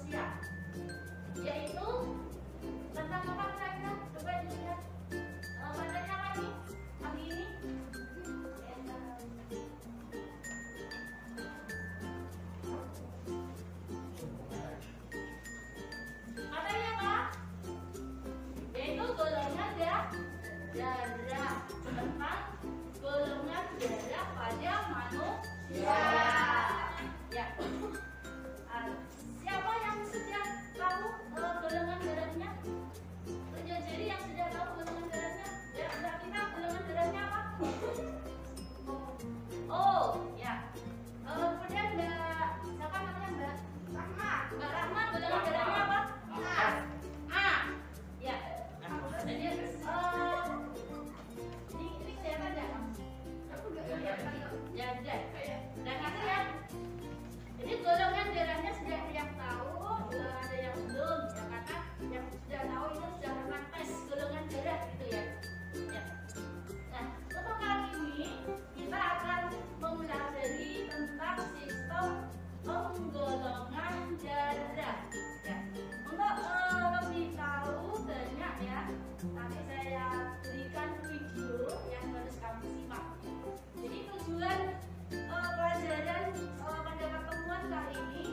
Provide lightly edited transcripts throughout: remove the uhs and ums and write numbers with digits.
manusia, yaitu tentang apa kira-kira? Coba dilihat badannya apa nih? Kaki ini katanya apa? Yaitu golongan darah. Tentang golongan darah pada manusia. Ya. Siapa yang sudah tahu golongan darahnya? Tunjuk jari yang sudah tahu golongan darahnya. Ya, Mbak Tina, golongan darahnya apa? Oh, ya. Kemudian Mbak, siapa namanya Mbak? Rahma. Mbak Rahma, golongan darahnya apa? A. Ya. Jadi, ini kelihatan nggak? Aku nggak kelihatan. Ya, udah. Udah ngerti ya? Jadi golongan darahnya sudah ada yang tahu, ada yang belum, ya karena yang sudah tahu itu sudah pernah tes golongan darah gitu ya. Ya. Nah, untuk kali ini kita akan mempelajari tentang sistem penggolongan darah. Ya. Untuk lebih tahu banyak ya, nanti saya berikan video yang harus kamu simak. Jadi tujuan pelajaran pada pertemuan kali ini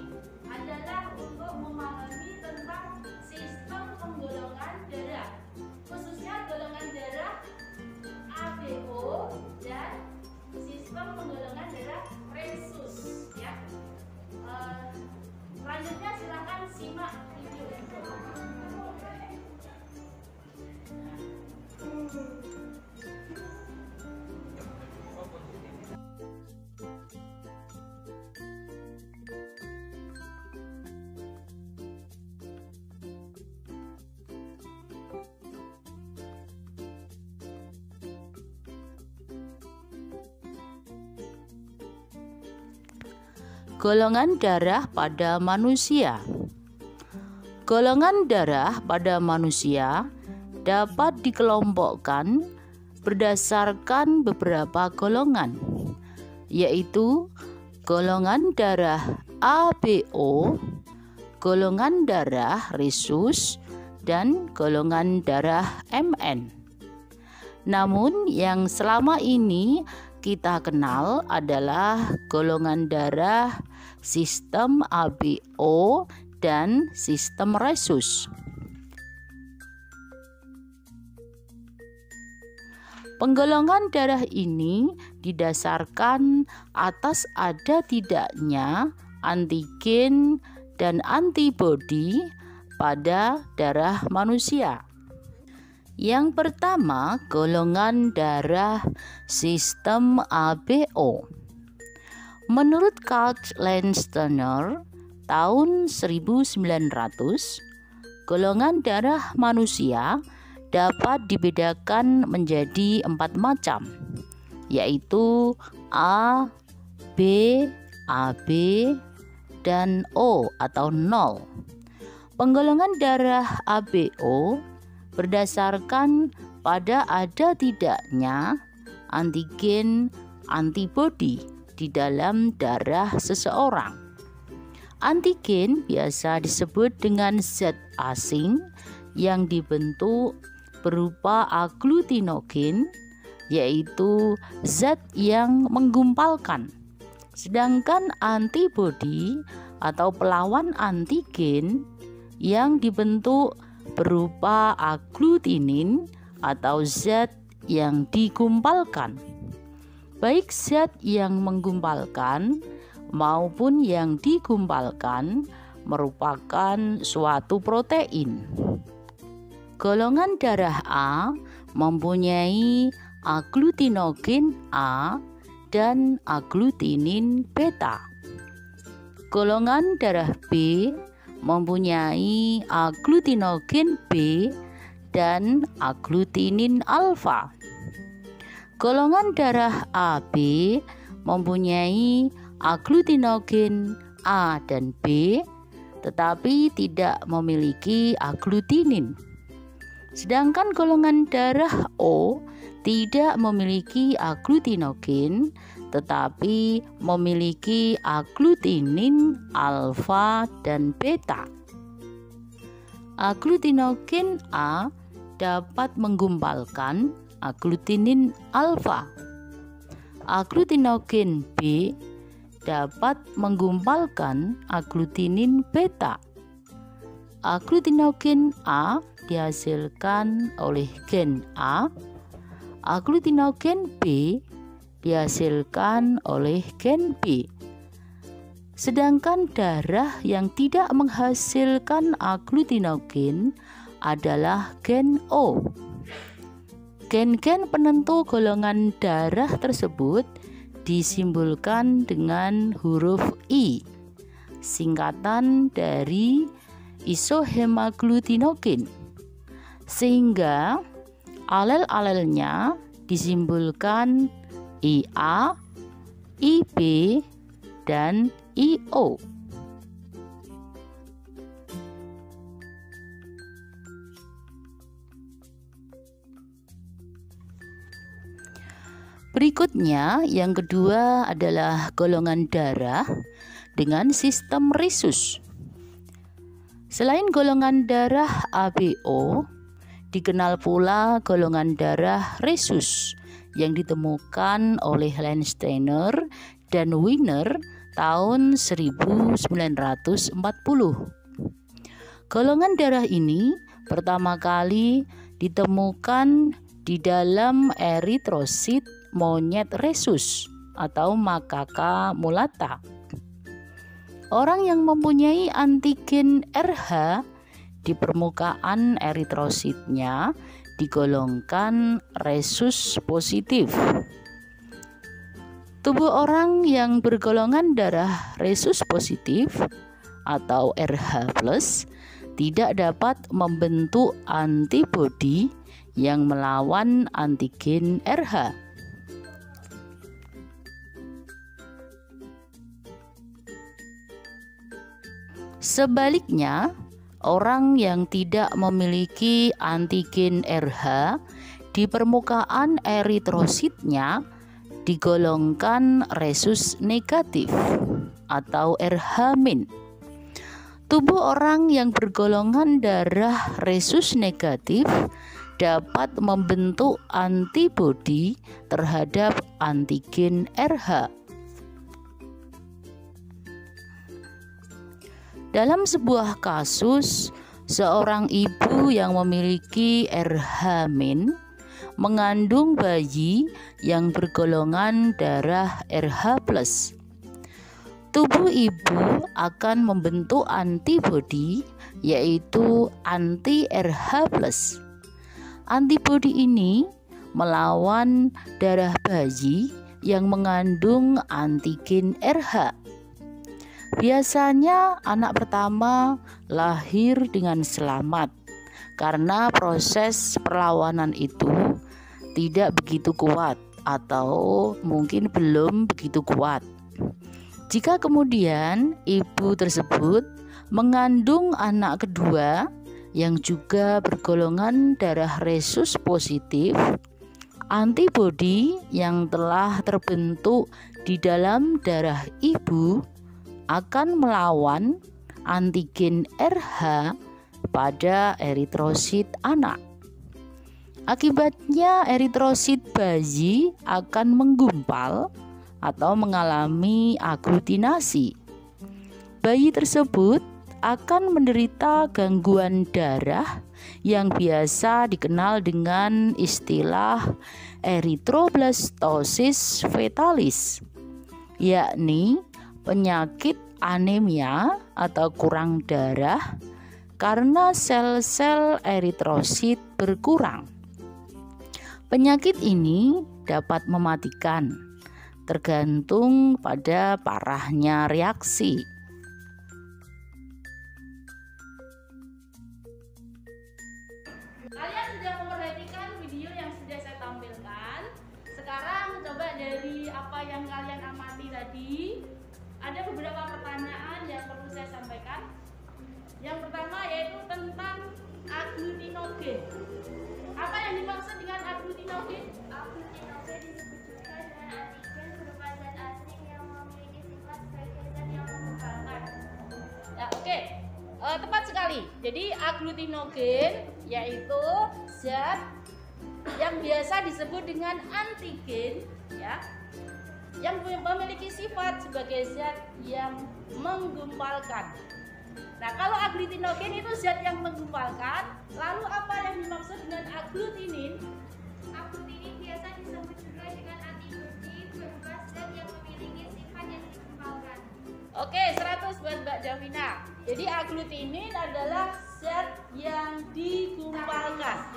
adalah untuk memahami tentang sistem penggolongan darah, khususnya golongan darah ABO dan sistem penggolongan darah resus. Ya. Selanjutnya silakan simak video yang Golongan darah pada manusia. Golongan darah pada manusia dapat dikelompokkan berdasarkan beberapa golongan, yaitu golongan darah ABO, golongan darah resus, dan golongan darah MN. Namun yang selama ini kita kenal adalah golongan darah sistem ABO dan sistem resus. Penggolongan darah ini didasarkan atas ada tidaknya antigen dan antibodi pada darah manusia. Yang pertama, golongan darah sistem ABO. Menurut Karl Landsteiner tahun 1900, golongan darah manusia dapat dibedakan menjadi 4 macam, yaitu A, B, AB, dan O atau 0. Penggolongan darah ABO berdasarkan pada ada tidaknya antigen antibodi di dalam darah seseorang. Antigen biasa disebut dengan zat asing yang dibentuk berupa agglutinogen, yaitu zat yang menggumpalkan. Sedangkan antibodi atau pelawan antigen yang dibentuk berupa agglutinin atau zat yang digumpalkan. Baik zat yang menggumpalkan maupun yang digumpalkan merupakan suatu protein. Golongan darah A mempunyai agglutinogen A dan agglutinin beta. Golongan darah B mempunyai agglutinogen B dan agglutinin alfa. Golongan darah AB mempunyai agglutinogen A dan B, tetapi tidak memiliki agglutinin. Sedangkan golongan darah O tidak memiliki agglutinogen, tetapi memiliki agglutinin alfa dan beta. Aglutinogen A dapat menggumpalkan aglutinin alfa. Aglutinogen B dapat menggumpalkan aglutinin beta. Aglutinogen A dihasilkan oleh gen A. Aglutinogen B dihasilkan oleh gen B. Sedangkan darah yang tidak menghasilkan aglutinogen adalah gen O. Gen-gen penentu golongan darah tersebut disimbolkan dengan huruf I, singkatan dari isohemaglutinogen, sehingga alel-alelnya disimbolkan IA, IB, dan IO. Berikutnya, yang kedua adalah golongan darah dengan sistem rhesus. Selain golongan darah ABO, dikenal pula golongan darah rhesus yang ditemukan oleh Landsteiner dan Wiener tahun 1940. Golongan darah ini pertama kali ditemukan di dalam eritrosit monyet rhesus atau Macaca mulatta. Orang yang mempunyai antigen RH di permukaan eritrositnya digolongkan rhesus positif. Tubuh orang yang bergolongan darah rhesus positif atau RH+ tidak dapat membentuk antibodi yang melawan antigen RH. Sebaliknya, orang yang tidak memiliki antigen RH di permukaan eritrositnya digolongkan rhesus negatif atau RH-. Tubuh orang yang bergolongan darah rhesus negatif dapat membentuk antibodi terhadap antigen RH. Dalam sebuah kasus, seorang ibu yang memiliki RH- mengandung bayi yang bergolongan darah RH+. Tubuh ibu akan membentuk antibodi yaitu anti-RH+. Antibodi ini melawan darah bayi yang mengandung antigen RH. Biasanya anak pertama lahir dengan selamat karena proses perlawanan itu tidak begitu kuat atau mungkin belum begitu kuat. Jika kemudian ibu tersebut mengandung anak kedua yang juga bergolongan darah rhesus positif, antibodi yang telah terbentuk di dalam darah ibu akan melawan antigen RH pada eritrosit anak. Akibatnya eritrosit bayi akan menggumpal atau mengalami aglutinasi. Bayi tersebut akan menderita gangguan darah yang biasa dikenal dengan istilah erythroblastosis fetalis, yakni penyakit anemia atau kurang darah karena sel-sel eritrosit berkurang. Penyakit ini dapat mematikan, tergantung pada parahnya reaksi. Kalian sudah memperhatikan video yang sudah saya tampilkan. Sekarang coba dari apa yang kalian amati tadi, ada beberapa pertanyaan yang perlu saya sampaikan. Yang pertama yaitu tentang aglutinogen. Apa yang dimaksud dengan aglutinogen? Aglutinogen disebut juga dengan antigen berupa zat asing yang memiliki sifat sebagai zat yang mengumpalkan. Ya, oke. tepat sekali. Jadi aglutinogen yaitu zat yang biasa disebut dengan antigen, ya, yang memiliki sifat sebagai zat yang menggumpalkan. Nah, kalau aglutinogen itu zat yang menggumpalkan, lalu apa yang dimaksud dengan aglutinin? Aglutinin biasa disebut juga dengan antibodi berupa zat yang memiliki sifat yang digumpalkan. Oke, 100 buat Mbak Davina. Jadi aglutinin adalah zat yang digumpalkan.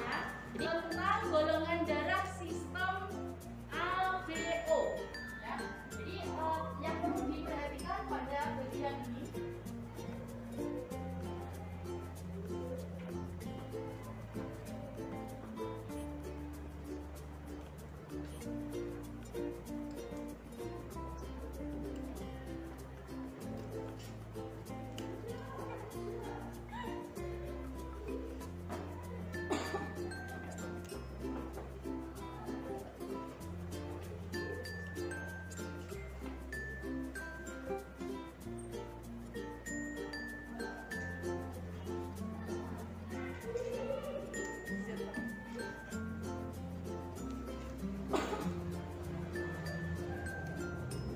Jadi tentang golongan darah sistem ABO. Ya. Jadi yang perlu diperhatikan pada bagian ini.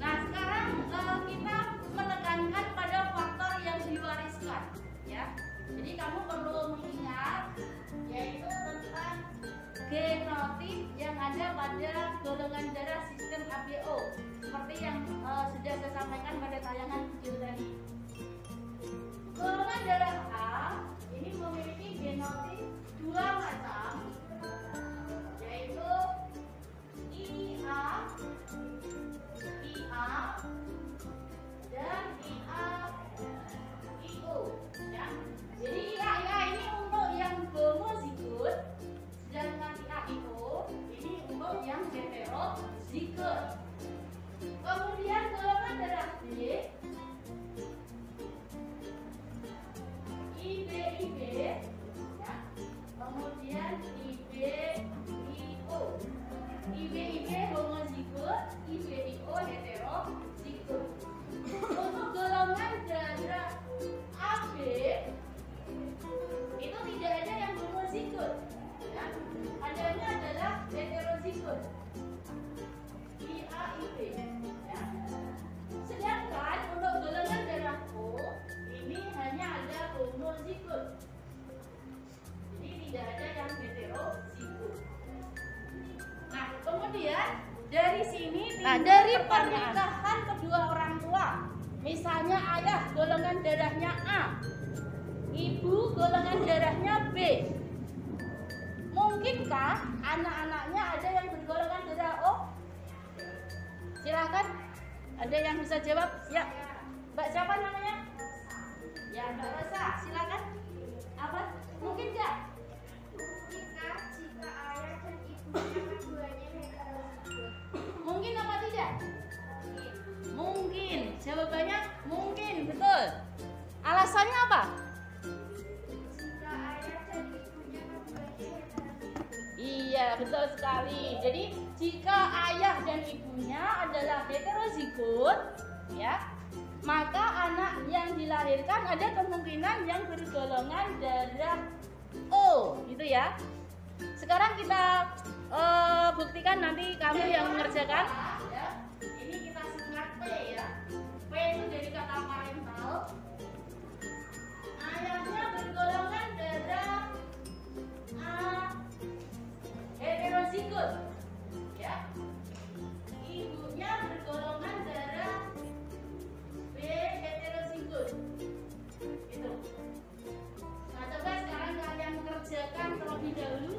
Nah, sekarang kita menekankan pada faktor yang diwariskan, ya. Jadi kamu perlu mengingat yaitu tentang genotip yang ada pada golongan darah sistem ABO, seperti yang sudah saya sampaikan pada tayangan video tadi. Golongan darah A ini memiliki genotip 2 macam, yaitu IA dan IO, ya. Jadi IA ini untuk yang homozigot, sedangkan IO ini untuk yang heterozigot. Kemudian golongan darah B, IB, ya. Kemudian IBIO. IB homozigot, IBIO heterozigot. Untuk golongan darah AB itu tidak ada yang homozigot, ya. Adanya adalah heterozigot. IAIB, ya. Sedangkan untuk golongan darah O ini hanya ada homozigot. Jadi tidak ada yang heterozigot. Nah, kemudian dari sini dari pernikahan kedua orang tua, misalnya ayah golongan darahnya A, ibu golongan darahnya B, mungkinkah anak-anaknya ada yang bergolongan darah O? Silahkan, ada yang bisa jawab? Ya, Mbak siapa namanya? Ya, Mbak Rosa, silakan. Apa? Mungkin nggak? Jika ayah dan ibunya keduanya heterozigot. Mungkin apa tidak? Mungkin. Jawabannya mungkin, betul. Alasannya apa? Jika ayah dan ibunya keduanya heterozigot. Iya, betul sekali. Jadi jika ayah dan ibunya adalah heterozigot, ya, maka anak yang dilahirkan ada kemungkinan yang bergolongan darah O, gitu ya. Sekarang kita buktikan, nanti kamu yang mengerjakan. Ya. Ini kita singkat P, ya. P itu dari kata parental. Ayahnya bergolongan darah A heterozigot, ya. Ibunya bergolongan darah B heterozigot, gitu. Nah, coba sekarang kalian kerjakan terlebih dahulu.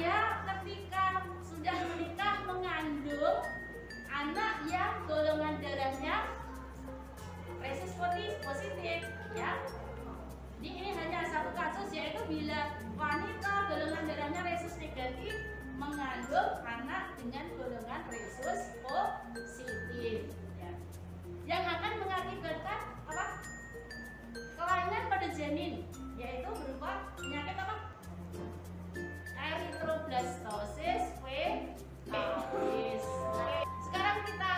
dia ketika sudah menikah mengandung anak yang golongan darahnya resus positif, ya. Jadi ini hanya satu kasus, yaitu bila wanita golongan darahnya resus negatif mengandung anak dengan golongan resus positif, ya. Yang akan mengakibatkan apa? Kelainan pada janin, yaitu berupa penyakit apa? Erythroblastosis fetalis. Sekarang kita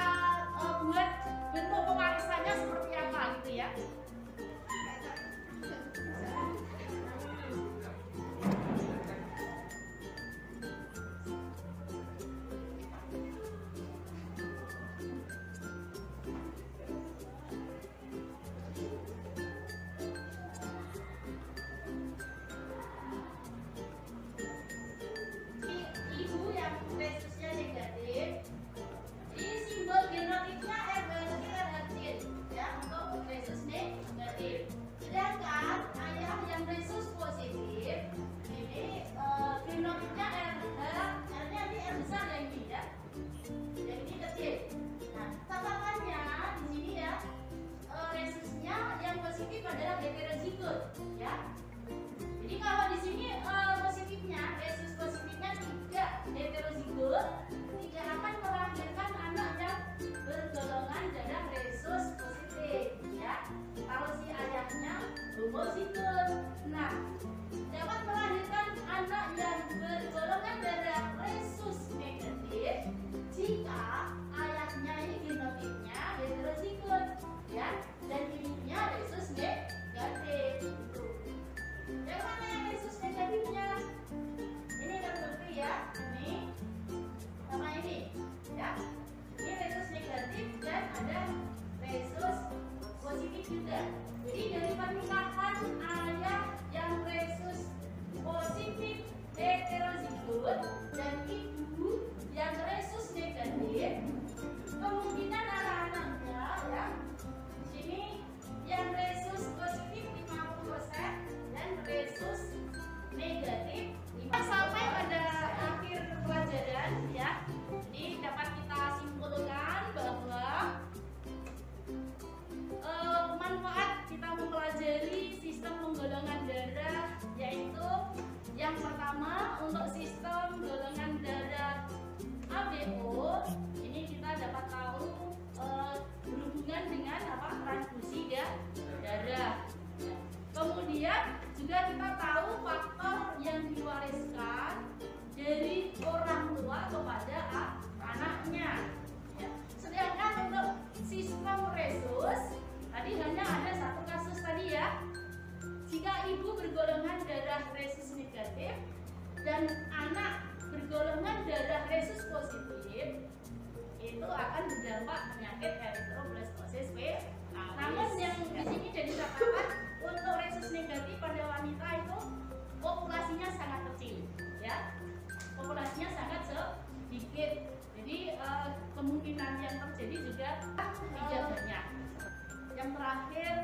buat bentuk pewarisannya seperti apa gitu ya. Ibu yang resusnya negatif, ini simbol genotipnya R berarti R-artin, ya, untuk resus negatif. Sedangkan ayah yang resus positif, ini genotipnya RH, R-nya ini R besar ya ini ya, yang ini kecil. Nah, catatannya di sini ya, resusnya yang positif adalah heterozigot, ya. Jadi kalau di sini positifnya, resus positifnya tidak heterozigot, tidak akan melahirkan anak yang bergolongan darah resus positif, ya. Kalau si ayahnya homozigot, nah dapat melahirkan anak yang bergolongan darah resus negatif jika ayahnya ini genotipnya heterozigot, ya, dan ibunya resus negatif. Yang mana yang resus negatifnya? Ini terbukti ya, ini sama ini, ya. Ini resus negatif dan ada resus positif juga. Jadi dari pernikahan ayah yang resus positif heterozigot dan ibu yang resus negatif, kemungkinan anak-anaknya ya, di sini yang resus positif 50% dan resus negatif 5. Sampai pada akhir pelajaran ya, ini dapat kita simpulkan bahwa manfaat kita mempelajari sistem penggolongan darah, yaitu yang pertama untuk sistem golongan darah ABO, ini kita dapat tahu berhubungan dengan apa, transfusi darah. Kemudian juga kita tahu faktor yang diwariskan dari orang tua kepada anaknya. Ya. Sedangkan untuk sistem resus tadi hanya ada satu kasus tadi ya. Jika ibu bergolongan darah resus negatif dan anak bergolongan darah resus positif, itu akan berdampak penyakit erythroblastosis fetalis. Namun yang di sini jadi catatan untuk resus negatif pada wanita itu populasinya sangat kecil, ya. Populasinya sangat sedikit. Jadi kemungkinan yang terjadi juga tidak banyak. Yang terakhir